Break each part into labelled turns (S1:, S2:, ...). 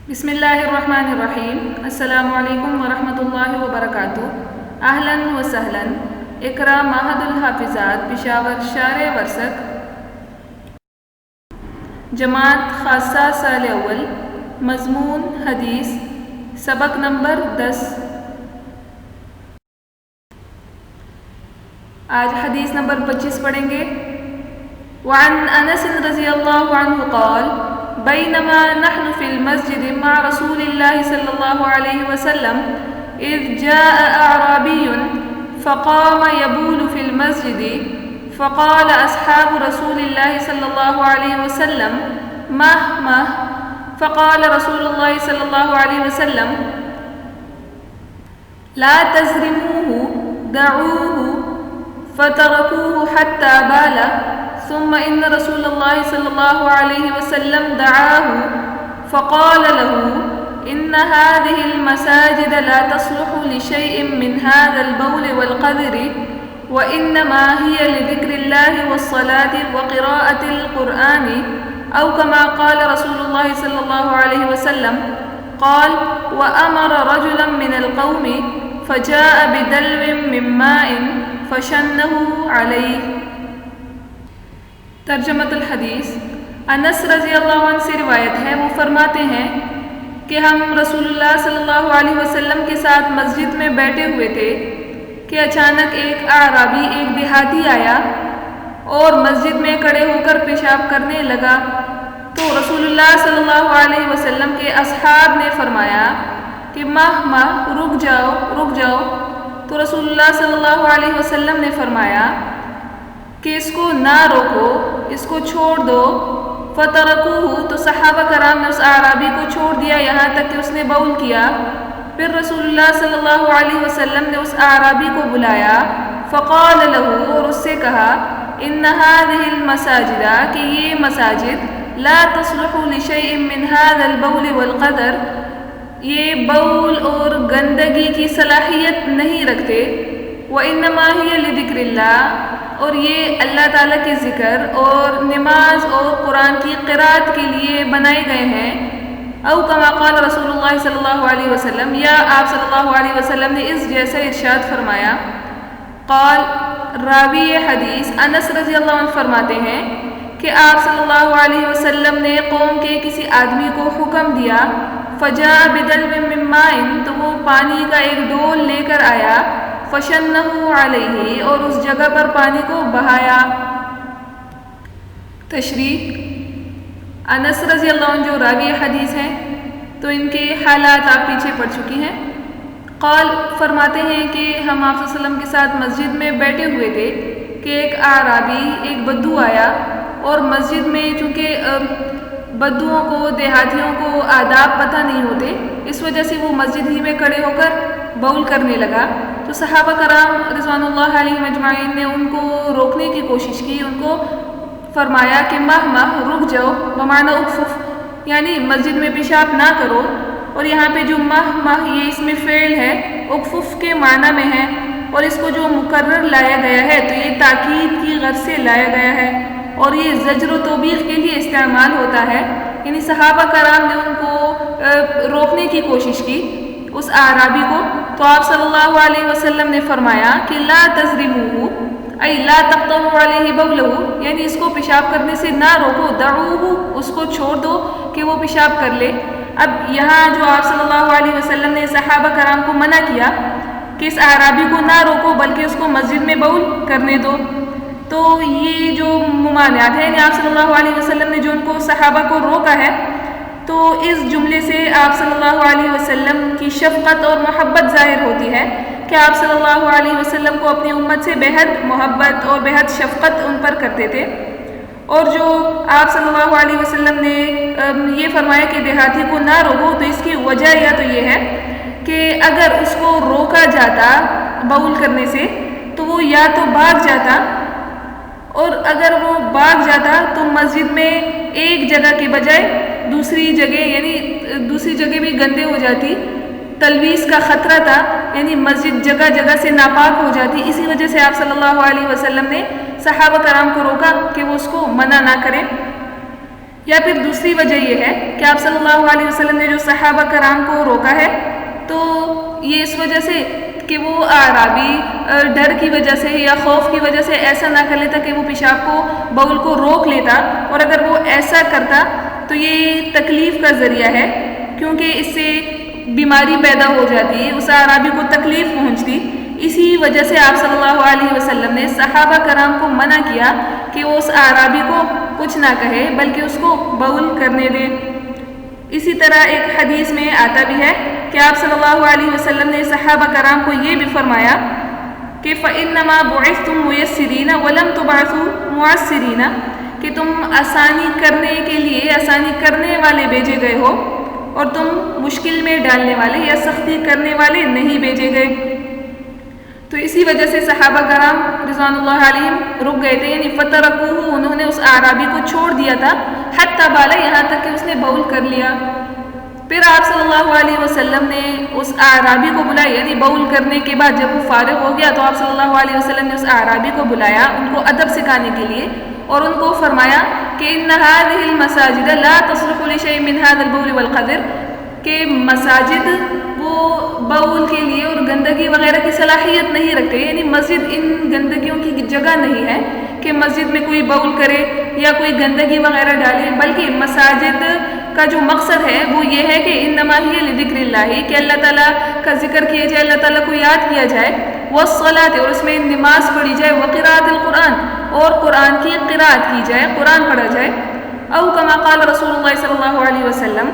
S1: بسم اللہ الرحمن الرحیم۔ السلام علیکم ورحمۃ اللہ وبرکاتہ۔ اہلاً و سہلاً۔ اقرا معہد الحافظات پشاور شارع ورسک، جماعت خاصہ سال اول، مضمون حدیث، سبق نمبر 10۔ آج حدیث نمبر 25 پڑھیں گے۔ وعن انس رضی اللہ عنہ قال بینما نحن فی المسجد مع رسول اللہ صلی اللہ علیہ وسلم اذ جاء اعرابی فقام يبول في المسجد فقال اصحاب رسول اللہ صلی اللہ علیہ وسلم مہ فقال رسول اللہ صلی اللہ علیہ وسلم لا تزرموه دعوه فتركوه حتى بال ثم إن رسول الله صلى الله عليه وسلم دعاه فقال له إن هذه المساجد لا تصلح لشيء من هذا البول والقدر وإنما هي لذكر الله والصلاة وقراءة القرآن أو كما قال رسول الله صلى الله عليه وسلم قال وأمر رجلا من القوم فجاء بدلو من ماء فشنه عليه۔ ترجمۃ الحدیث۔ انس رضی اللہ عنہ سے روایت ہے، وہ فرماتے ہیں کہ ہم رسول اللہ صلی اللہ علیہ وسلم کے ساتھ مسجد میں بیٹھے ہوئے تھے کہ اچانک ایک اعرابی، ایک دیہاتی آیا اور مسجد میں کھڑے ہو کر پیشاب کرنے لگا، تو رسول اللہ صلی اللہ علیہ وسلم کے اصحاب نے فرمایا کہ رک جاؤ۔ تو رسول اللہ صلی اللہ علیہ وسلم نے فرمایا کہ اس کو نہ روکو، اس کو چھوڑ دو۔ فترکوہ، تو صحابہ کرام نے اس اعرابی کو چھوڑ دیا یہاں تک کہ اس نے بول کیا۔ پھر رسول اللہ صلی اللہ علیہ وسلم نے اس اعرابی کو بلایا، فقال لہ، اور اس سے کہا، ان هذه المساجد، کہ یہ مساجد، لا تصلح لشیء من هذا البول والقدر، یہ بول اور گندگی کی صلاحیت نہیں رکھتے، وانما هي لذکر اللہ، اور یہ اللہ تعالیٰ کے ذکر اور نماز اور قرآن کی قرأت کے لیے بنائے گئے ہیں، او کما قال رسول اللہ صلی اللہ علیہ وسلم، یا آپ صلی اللہ علیہ وسلم نے اس جیسا ارشاد فرمایا۔ قال، راوی حدیث انس رضی اللہ عنہ فرماتے ہیں کہ آپ صلی اللہ علیہ وسلم نے قوم کے کسی آدمی کو حکم دیا، فجاء بدلو من ماء، تو وہ پانی کا ایک ڈول لے کر آیا، فشنہ علیہ، اور اس جگہ پر پانی کو بہایا۔ تشریح۔ انس رضی اللہ عنہ جو راوی حدیث ہیں تو ان کے حالات آپ پیچھے پڑ چکی ہیں۔ قال، فرماتے ہیں کہ ہم آپ صلی اللہ علیہ وسلم کے ساتھ مسجد میں بیٹھے ہوئے تھے کہ ایک اعرابی، ایک بدو آیا، اور مسجد میں چونکہ بدوؤں کو، دیہاتیوں کو آداب پتہ نہیں ہوتے، اس وجہ سے وہ مسجد ہی میں کھڑے ہو کر بول کرنے لگا، تو صحابہ کرام رضوان اللہ علیہ مجمعین نے ان کو روکنے کی کوشش کی، ان کو فرمایا کہ رک جاؤ، بمعنی اکفف، یعنی مسجد میں پیشاب نہ کرو۔ اور یہاں پہ جو یہ اس میں فعل ہے، اکفف کے معنی میں ہے، اور اس کو جو مکرر لایا گیا ہے تو یہ تاکید کی غرض سے لایا گیا ہے، اور یہ زجر و توبیخ کے لیے استعمال ہوتا ہے، یعنی صحابہ کرام نے ان کو روکنے کی کوشش کی، اس اعرابی کو، تو آپ صلی اللہ علیہ وسلم نے فرمایا کہ لا تزرموہ، ای لا تقطعوا علیہ بولہ، یعنی اس کو پیشاب کرنے سے نہ روکو، دعوہ، اس کو چھوڑ دو کہ وہ پیشاب کر لے۔ اب یہاں جو آپ صلی اللہ علیہ وسلم نے صحابہ کرام کو منع کیا کہ اس اعرابی کو نہ روکو بلکہ اس کو مسجد میں بول کرنے دو، تو یہ جو ممانعات ہے، یعنی آپ صلی اللہ علیہ وسلم نے جو ان کو صحابہ کو روکا ہے، تو اس جملے سے آپ صلی اللہ علیہ وسلم کی شفقت اور محبت ظاہر ہوتی ہے کہ آپ صلی اللہ علیہ وسلم کو اپنی امت سے بےحد محبت اور بےحد شفقت ان پر کرتے تھے۔ اور جو آپ صلی اللہ علیہ وسلم نے یہ فرمایا کہ دیہاتی کو نہ روکو، تو اس کی وجہ یا تو یہ ہے کہ اگر اس کو روکا جاتا بول کرنے سے تو وہ یا تو بھاگ جاتا، اور اگر وہ بھاگ جاتا تو مسجد میں ایک جگہ کے بجائے دوسری جگہ بھی گندے ہو جاتی، تلویث کا خطرہ تھا، یعنی مسجد جگہ جگہ سے ناپاک ہو جاتی۔ اسی وجہ سے آپ صلی اللہ علیہ وسلم نے صحابہ کرام کو روکا کہ وہ اس کو منع نہ کریں۔ یا پھر دوسری وجہ یہ ہے کہ آپ صلی اللہ علیہ وسلم نے جو صحابہ کرام کو روکا ہے تو یہ اس وجہ سے کہ وہ اعرابی ڈر کی وجہ سے یا خوف کی وجہ سے ایسا نہ کر لیتا کہ وہ پیشاب کو بول کو روک لیتا، اور اگر وہ ایسا کرتا تو یہ تکلیف کا ذریعہ ہے، کیونکہ اس سے بیماری پیدا ہو جاتی، اس اعرابی کو تکلیف پہنچتی۔ اسی وجہ سے آپ صلی اللہ علیہ وسلم نے صحابہ کرام کو منع کیا کہ وہ اس اعرابی کو کچھ نہ کہے بلکہ اس کو بول کرنے دے۔ اسی طرح ایک حدیث میں آتا بھی ہے کہ آپ صلی اللہ علیہ وسلم نے صحابہ کرام کو یہ بھی فرمایا کہ فَإِنَّمَا بُعِثْتُم مُيَسِّرِينَ وَلَمْ تُبْعَثُوا مُعَسِّرِينَ، کہ تم آسانی کرنے کے لیے آسانی کرنے والے بھیجے گئے ہو اور تم مشکل میں ڈالنے والے یا سختی کرنے والے نہیں بھیجے گئے۔ تو اسی وجہ سے صحابہ کرام رضوان اللہ علیہم رک گئے تھے، یعنی فَتَرَكُوهُ، انہوں نے اس اعرابی کو چھوڑ دیا تھا، حتی بالا، یہاں تک کہ اس نے بول کر لیا۔ پھر آپ صلی اللہ علیہ وسلم نے اس اعرابی کو بلایا، یعنی بول کرنے کے بعد جب وہ فارغ ہو گیا تو آپ صلی اللہ علیہ وسلم نے اس اعرابی کو بلایا ان کو ادب سکھانے کے لیے، اور ان کو فرمایا کہ ان هذه المساجد لا تصلح لشيء من هذا البول والقدر، کہ مساجد وہ بول کے لیے اور گندگی وغیرہ کی صلاحیت نہیں رکھتے، یعنی مسجد ان گندگیوں کی جگہ نہیں ہے کہ مسجد میں کوئی بول کرے یا کوئی گندگی وغیرہ ڈالے، بلکہ مساجد کا جو مقصد ہے وہ یہ ہے کہ انما ہی لذکر اللہ، کہ اللہ تعالیٰ کا ذکر کیا جائے، اللہ تعالیٰ کو یاد کیا جائے، والصلاۃ، اور اس میں نماز پڑھی جائے، وقراءۃ القرآن، اور قرآن کی قراءت کی جائے، قرآن پڑھا جائے، او کما قال رسول اللہ صلی اللہ علیہ وسلم۔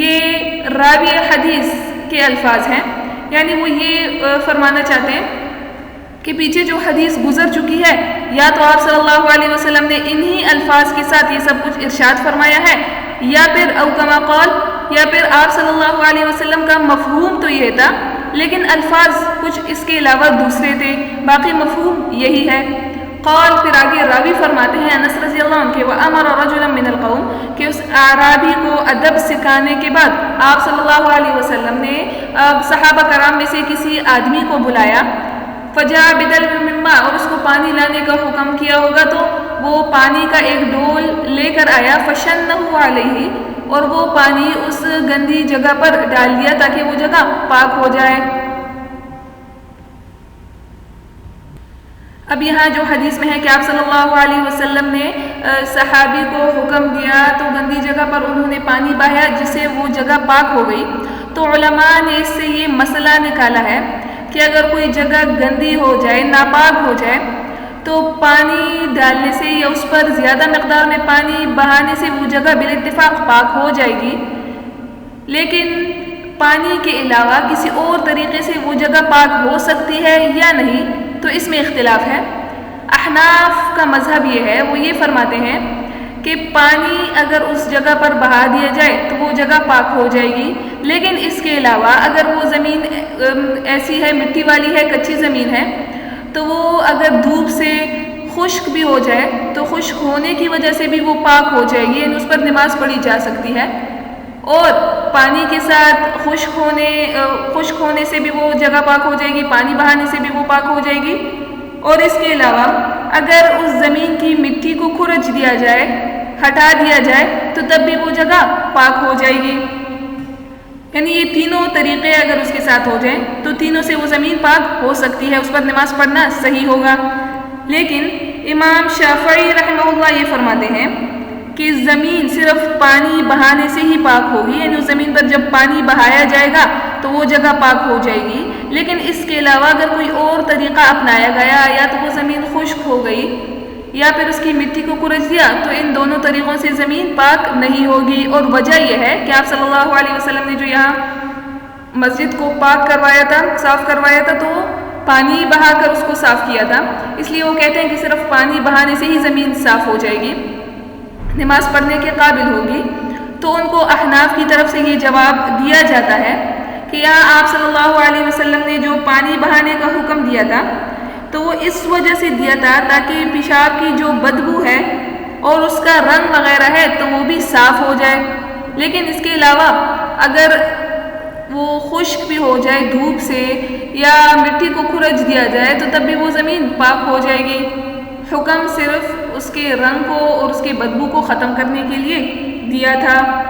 S1: یہ راوی حدیث کے الفاظ ہیں، یعنی وہ یہ فرمانا چاہتے ہیں کہ پیچھے جو حدیث گزر چکی ہے یا تو آپ صلی اللہ علیہ وسلم نے انہی الفاظ کے ساتھ یہ سب کچھ ارشاد فرمایا ہے، یا پھر او کما قال، یا پھر آپ صلی اللہ علیہ وسلم کا مفہوم تو یہ تھا لیکن الفاظ کچھ اس کے علاوہ دوسرے تھے، باقی مفہوم یہی ہے۔ قال، پھر آگے راوی فرماتے ہیں انس رضی اللہ عنہ کہ وَأَمَرَ رَجُلًا مِّنَ الْقَوْمِ، کہ اس اعرابی کو ادب سکھانے کے بعد آپ صلی اللہ علیہ وسلم نے صحابہ کرام میں سے کسی آدمی کو بلایا، فَجَاءَ بِدَلْوٍ مِّن مَّاءٍ، اور اس کو پانی لانے کا حکم کیا ہوگا تو وہ پانی کا ایک ڈول لے کر آیا، فَشَنَّهُ عَلَيْهِ، اور وہ پانی اس گندی جگہ پر ڈال دیا تاکہ وہ جگہ پاک ہو جائے۔ اب یہاں جو حدیث میں ہے کہ آپ صلی اللہ علیہ وسلم نے صحابی کو حکم دیا تو گندی جگہ پر انہوں نے پانی بہایا جس سے وہ جگہ پاک ہو گئی، تو علماء نے اس سے یہ مسئلہ نکالا ہے کہ اگر کوئی جگہ گندی ہو جائے، ناپاک ہو جائے، تو پانی ڈالنے سے یا اس پر زیادہ مقدار میں پانی بہانے سے وہ جگہ بالاتفاق پاک ہو جائے گی، لیکن پانی کے علاوہ کسی اور طریقے سے وہ جگہ پاک ہو سکتی ہے یا نہیں، تو اس میں اختلاف ہے۔ احناف کا مذہب یہ ہے، وہ یہ فرماتے ہیں کہ پانی اگر اس جگہ پر بہا دیا جائے تو وہ جگہ پاک ہو جائے گی، لیکن اس کے علاوہ اگر وہ زمین ایسی ہے، مٹی والی ہے، کچی زمین ہے، تو وہ اگر دھوپ سے خشک بھی ہو جائے تو خشک ہونے کی وجہ سے بھی وہ پاک ہو جائے گی، یعنی اس پر نماز پڑھی جا سکتی ہے، اور پانی کے ساتھ خشک ہونے سے بھی وہ جگہ پاک ہو جائے گی، پانی بہانے سے بھی وہ پاک ہو جائے گی، اور اس کے علاوہ اگر اس زمین کی مٹی کو کھرچ دیا جائے، ہٹا دیا جائے، تو تب بھی وہ جگہ پاک ہو جائے گی۔ یعنی یہ تینوں طریقے اگر اس کے ساتھ ہو جائیں تو تینوں سے وہ زمین پاک ہو سکتی ہے، اس پر نماز پڑھنا صحیح ہوگا۔ لیکن امام شافعی رحمہ اللہ یہ فرماتے ہیں کہ زمین صرف پانی بہانے سے ہی پاک ہوگی، یعنی اس زمین پر جب پانی بہایا جائے گا تو وہ جگہ پاک ہو جائے گی، لیکن اس کے علاوہ اگر کوئی اور طریقہ اپنایا گیا یا تو وہ زمین خشک ہو گئی یا پھر اس کی مٹی کو کھرچ دیا تو ان دونوں طریقوں سے زمین پاک نہیں ہوگی۔ اور وجہ یہ ہے کہ آپ صلی اللہ علیہ وسلم نے جو یہاں مسجد کو پاک کروایا تھا، صاف کروایا تھا، تو پانی بہا کر اس کو صاف کیا تھا، اس لیے وہ کہتے ہیں کہ صرف پانی بہانے سے ہی زمین صاف ہو جائے گی، نماز پڑھنے کے قابل ہوگی۔ تو ان کو احناف کی طرف سے یہ جواب دیا جاتا ہے کہ یہاں آپ صلی اللہ علیہ وسلم نے جو پانی بہانے کا حکم دیا تھا تو وہ اس وجہ سے دیا تھا تاکہ پیشاب کی جو بدبو ہے اور اس کا رنگ وغیرہ ہے تو وہ بھی صاف ہو جائے، لیکن اس کے علاوہ اگر وہ خشک بھی ہو جائے دھوپ سے یا مٹی کو کھرچ دیا جائے تو تب بھی وہ زمین پاک ہو جائے گی۔ حکم صرف اس کے رنگ کو اور اس کی بدبو کو ختم کرنے کے لیے دیا تھا۔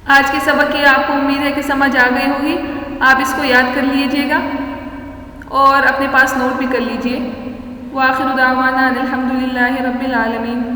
S1: آج کے سبق کی آپ کو امید ہے کہ سمجھ آ گئی ہوگی۔ آپ اس کو یاد کر لیجئے گا اور اپنے پاس نوٹ بھی کر لیجئے۔ وآخر دعوانا الحمدللہ رب العالمین۔